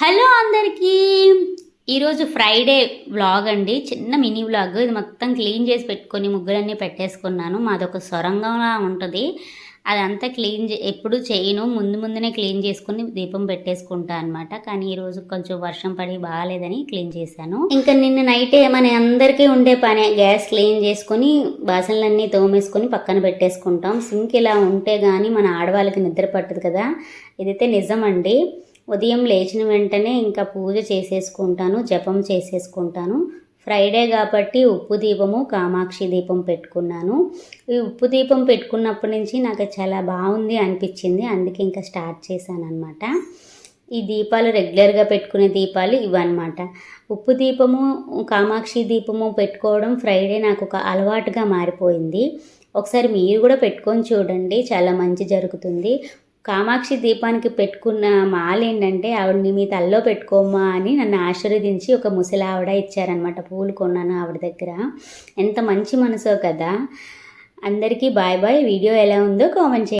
Hello అందరికీ ఈరోజు Friday vlog అండి. చిన్న మినీ వ్లాగ్. ఇది మొత్తం క్లీన్ చేసి పెట్టుకొని ముగ్గులన్నీ పెట్టేసుకున్నాను. మాదొక సొరంగంలా ఉంటుంది. అదంతా ఎప్పుడు చేయను. ముందునే క్లీన్ చేసుకుని దీపం పెట్టేసుకుంటా అనమాట. కానీ ఈరోజు కొంచెం వర్షం పడి బాగాలేదని క్లీన్ చేశాను. ఇంకా నిన్న నైటే మన అందరికీ ఉండే పని గ్యాస్ క్లీన్ చేసుకొని బాసనలన్నీ తోమేసుకొని పక్కన పెట్టేసుకుంటాం. సింక్ ఇలా ఉంటే కానీ మన ఆడవాళ్ళకి నిద్ర పట్టదు కదా. ఇదైతే నిజమండి. ఉదయం లేచిన వెంటనే ఇంకా పూజ చేసేసుకుంటాను, జపం చేసేసుకుంటాను. ఫ్రైడే కాబట్టి ఉప్పు దీపము, కామాక్షి దీపం పెట్టుకున్నాను. ఈ ఉప్పు దీపం పెట్టుకున్నప్పటి నుంచి నాకు చాలా బాగుంది అనిపించింది. అందుకే ఇంకా స్టార్ట్ చేశాను అనమాట. ఈ దీపాలు రెగ్యులర్గా పెట్టుకునే దీపాలు ఇవన్నమాట. ఉప్పు దీపము, కామాక్షి దీపము పెట్టుకోవడం ఫ్రైడే నాకు ఒక అలవాటుగా మారిపోయింది. ఒకసారి మీరు కూడా పెట్టుకొని చూడండి, చాలా మంచి జరుగుతుంది. కామాక్షి దీపానికి పెట్టుకున్న మాల ఏంటంటే, ఆవిడని మీ తల్లో పెట్టుకోమ్మా అని నన్ను ఆశీర్వదించి ఒక ముసలి ఆవిడ ఇచ్చారనమాట. పూలు కొన్నాను ఆవిడ దగ్గర. ఎంత మంచి మనసో కదా. అందరికీ బాయ్ బాయ్. వీడియో ఎలా ఉందో కామెంట్ చేయండి.